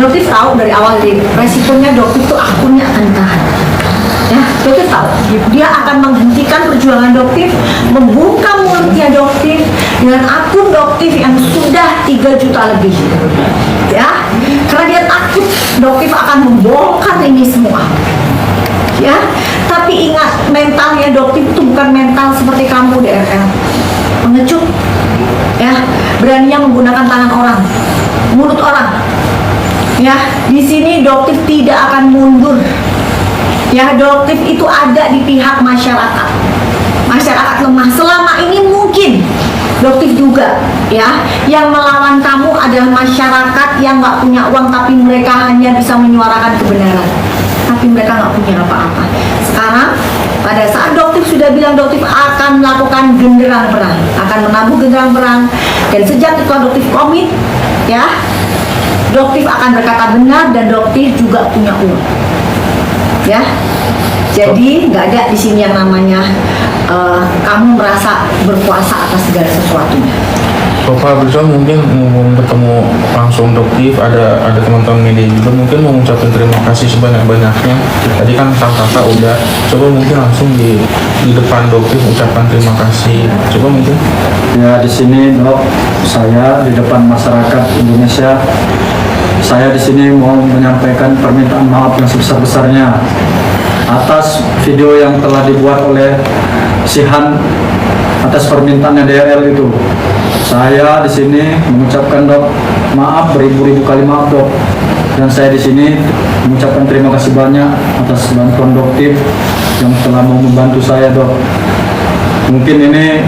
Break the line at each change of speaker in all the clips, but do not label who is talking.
dokter tahu dari awal resikonya dokter itu akunnya akan ditahan. Ya, dokter tahu dia akan menghentikan perjuangan dokter, membuka mulutnya dokter dengan akun dokter yang sudah 3 juta lebih, ya, karena dia takut dokter akan membongkar ini semua, ya. Tapi ingat, mentalnya dokter itu bukan mental seperti kamu DRL, pengecut, ya, beraninya menggunakan tangan orang, mulut orang, ya. Di sini dokter tidak akan mundur. Ya, dokter itu ada di pihak masyarakat. Masyarakat lemah selama ini mungkin dokter juga, ya. Yang melawan kamu adalah masyarakat yang nggak punya uang, tapi mereka hanya bisa menyuarakan kebenaran. Tapi mereka nggak punya apa-apa. Sekarang, pada saat dokter sudah bilang dokter akan melakukan genderang perang, akan menabuh genderang perang, dan sejak itu dokter komit, ya, dokter akan berkata benar dan dokter juga punya uang. Ya, jadi nggak ada di sini yang namanya kamu merasa berkuasa atas segala sesuatunya.
Bapak Abrizal mungkin mau ketemu langsung dokter, ada teman-teman media juga mungkin mau mengucapkan terima kasih sebanyak-banyaknya. Tadi kan sang kakak udah, coba mungkin langsung di depan dokter ucapkan terima kasih. Coba mungkin.
Ya, di sini dok, saya di depan masyarakat Indonesia, saya di sini mau menyampaikan permintaan maaf yang sebesar-besarnya atas video yang telah dibuat oleh Sihan atas permintaannya DRL itu. Saya di sini mengucapkan dok maaf beribu-ribu kali maaf dok, dan saya di sini mengucapkan terima kasih banyak atas bantuan dokter yang telah mau membantu saya dok. Mungkin ini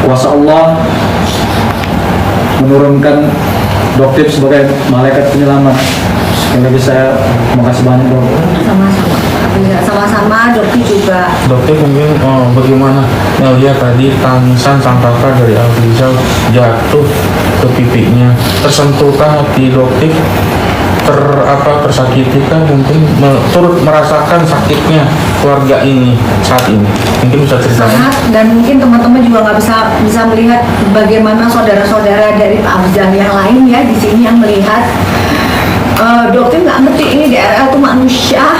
kuasa Allah menurunkan dokter sebagai malaikat penyelamat. Sekali lagi saya terima kasih banyak dok.
Sama-sama dokter juga.
Dokter mungkin bagaimana melihat tadi tangisan sang kakak dari Abrizal jatuh ke pipinya, tersentuhkah hati dokter? Tersakitikah mungkin turut merasakan sakitnya keluarga ini saat ini? Mungkin bisa ceritakan.
Sangat, dan mungkin teman-teman juga nggak bisa melihat bagaimana saudara-saudara dari Pak Abrizal yang lain ya di sini yang melihat. Dokter nggak ngerti ini DRL itu manusia,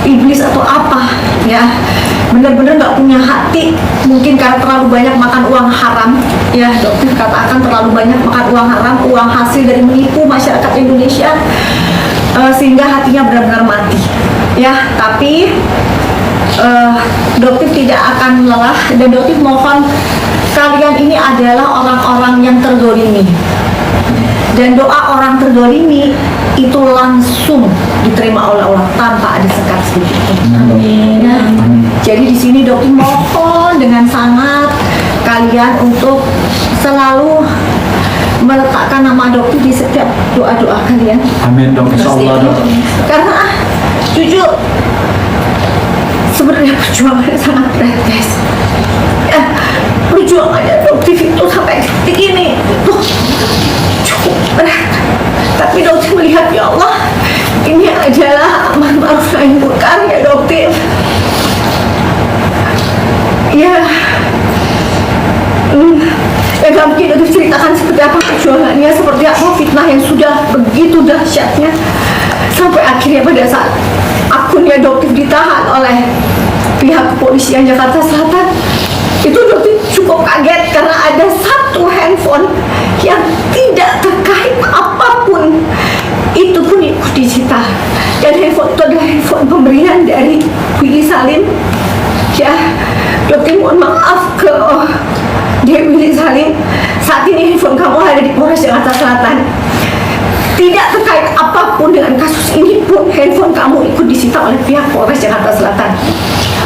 iblis atau apa, ya. Benar-benar nggak punya hati, mungkin karena terlalu banyak makan uang haram, ya. Dokter katakan terlalu banyak makan uang haram, uang hasil dari menipu masyarakat Indonesia, sehingga hatinya benar-benar mati, ya. Tapi dokter tidak akan lelah, dan dokter mohon kalian ini adalah orang-orang yang terdolimi, dan doa orang terdolimi itu langsung diterima oleh Allah tanpa ada sekat sedikit. Amin. Ya. Jadi di sini dokter mohon dengan sangat kalian untuk selalu meletakkan nama dokter di setiap doa-doa kalian.
Amin dok, insyaallah dok.
Karena jujur sebenarnya perjuangannya sangat berat guys. Ya, perjuangannya dokter itu sampai detik ini tuh cukup berat. Tapi dokter melihat, ya Allah, ini adalah amar ma'ruf nahi munkar ya dokter. Ya, ya gak mungkin dokter ceritakan seperti apa perjuangannya, seperti apa fitnah yang sudah begitu dahsyatnya, sampai akhirnya pada saat akunnya dokter ditahan oleh pihak kepolisian Jakarta Selatan, itu dokter cukup kaget karena ada satu handphone yang tidak terkait apapun itu pun ikut disita, dan handphone itu adalah handphone pemberian dari Willy Salim. Ya, dokter mohon maaf ke Dewi Willy Salim, saat ini handphone kamu ada di Polres Jakarta Selatan. Tidak terkait apapun dengan kasus ini pun handphone kamu ikut disita oleh pihak Polres Jakarta Selatan,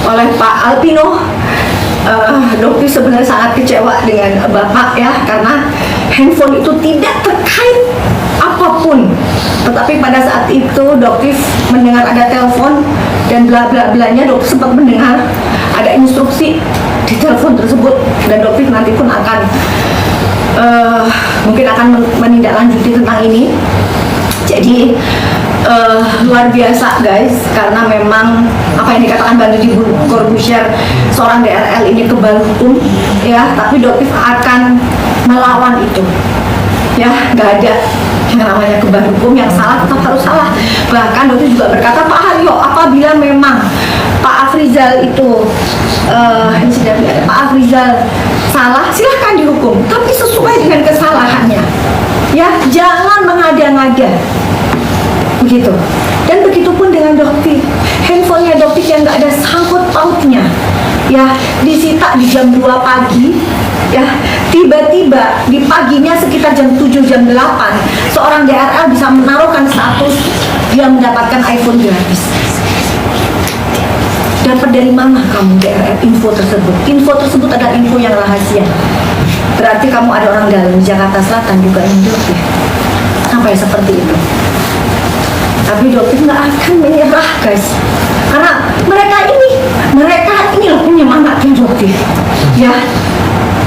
oleh Pak Alpino. Dokter sebenarnya sangat kecewa dengan Bapak ya, karena handphone itu tidak terkait apapun. Tetapi pada saat itu dokter mendengar ada telepon dan bla bla blanya, dokter sempat mendengar ada instruksi di telepon tersebut, dan dokter nanti pun akan mungkin akan menindaklanjuti tentang ini. Jadi luar biasa guys, karena memang apa yang dikatakan Bang Deddy Corbuzier, seorang DRL ini kebal hukum ya, tapi dokter akan melawan itu Ya, nggak ada yang namanya kebal hukum, yang salah tetap harus salah. Bahkan dokter juga berkata, Pak Haryo, apabila memang Pak Afrizal itu Pak Afrizal salah, silahkan dihukum, tapi sesuai dengan kesalahannya. Ya, jangan mengada-ngada. Begitu. Dan begitupun dengan dokter. Handphonenya dokter yang nggak ada sangkut pautnya, ya, disita di jam 2 pagi, ya, tiba-tiba di paginya sekitar jam 7, jam 8, seorang DRL bisa menaruhkan status dia mendapatkan iPhone gratis. Dapat dari mana kamu DRL info tersebut? Info tersebut adalah info yang rahasia. Berarti kamu ada orang dalam di Jakarta Selatan juga yang dokter. Sampai seperti itu. Tapi dokter nggak akan menyerah, guys, karena mereka ini loh penyemangatnya dokter, ya.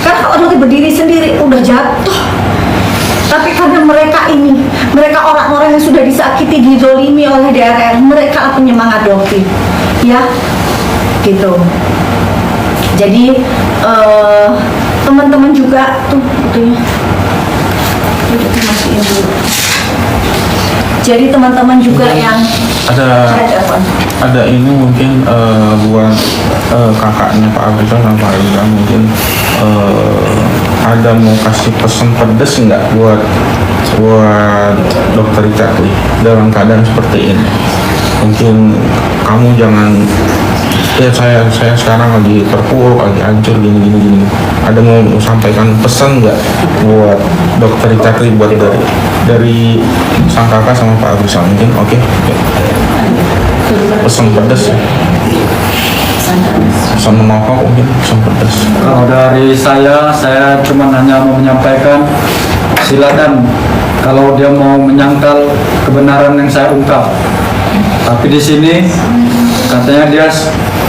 Karena kalau dokter berdiri sendiri udah jatuh, tapi karena mereka orang-orang yang sudah disakiti, dizolimi oleh DRL, mereka lah penyemangat dokter, ya, gitu. Jadi teman-teman juga tuh itunya, matiin dulu. Jadi teman-teman juga yang
ada ini mungkin buat kakaknya Pak Afrizal sama Pak Afrizal, mungkin ada mau kasih pesan pedes nggak buat dokter Richard dalam keadaan seperti ini. Mungkin kamu jangan, ya saya sekarang lagi terpuruk, lagi hancur gini. Ada mau sampaikan pesan nggak buat dokter Richard, buat dari sang kakak sama Pak Afrizal mungkin? Oke. Pesan pedas ya, pesan menokok mungkin, pesan pedas.
Kalau dari saya cuma hanya mau menyampaikan, silakan kalau dia mau menyangkal kebenaran yang saya ungkap. Tapi di sini katanya dia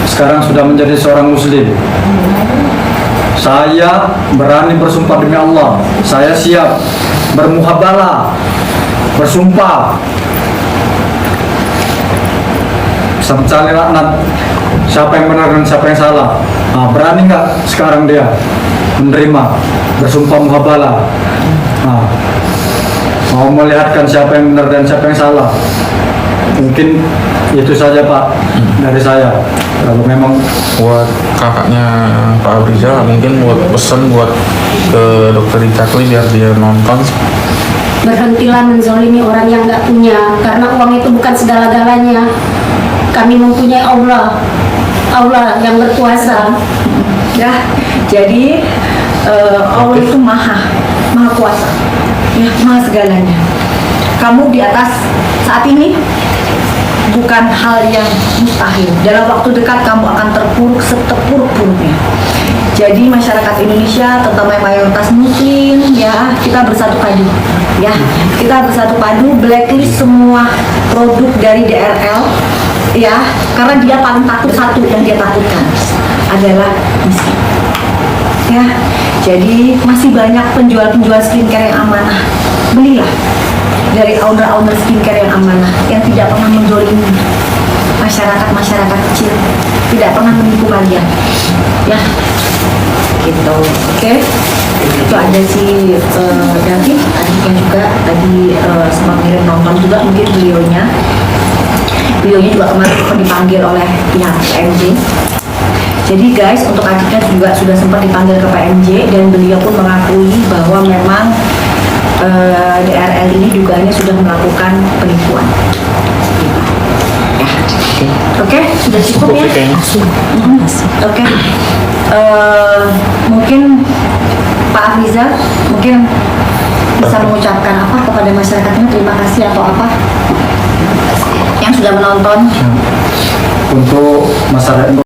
sekarang sudah menjadi seorang muslim. Saya berani bersumpah demi Allah, saya siap bermuhabalah, bersumpah sampai laknat siapa yang benar dan siapa yang salah. Nah, berani nggak sekarang dia menerima bersumpah muhabalah? Nah, mau melihatkan siapa yang benar dan siapa yang salah. Mungkin itu saja Pak dari saya. Kalau memang
buat kakaknya Pak Afrizal mungkin buat pesan buat ke dokter Richard biar dia nonton.
Berhentilah menzolimi orang yang nggak punya, karena uang itu bukan segala-galanya. Kami mempunyai Allah yang berkuasa.
Ya, jadi Allah itu maha kuasa, ya, maha segalanya. Kamu di atas saat ini bukan hal yang mustahil. Dalam waktu dekat kamu akan terpuruk seterpuruk-puruknya. Jadi masyarakat Indonesia, terutama yang mayoritas muslim, ya, kita bersatu padu, ya, kita bersatu padu, blacklist semua produk dari DRL, ya, karena dia paling takut, satu yang dia takutkan adalah miskin, ya. Jadi masih banyak penjual-penjual skincare yang amanah, belilah dari owner-owner skincare yang amanah, yang tidak pernah menzolimi masyarakat kecil, tidak pernah menipu kalian, ya, gitu. Oke. Itu ada si David, adiknya juga tadi sempat ngirim nonton juga, mungkin beliaunya juga kemarin dipanggil oleh pihak PMJ. Jadi guys, untuk adiknya juga sudah sempat dipanggil ke PMJ dan beliau pun mengakui bahwa memang DRL ini dugaannya sudah melakukan penipuan. Oke, sudah cukup ya? Oke. Mungkin Pak Afrizal mungkin bisa mengucapkan apa kepada masyarakatnya, terima kasih atau apa yang sudah menonton.
untuk masyarakat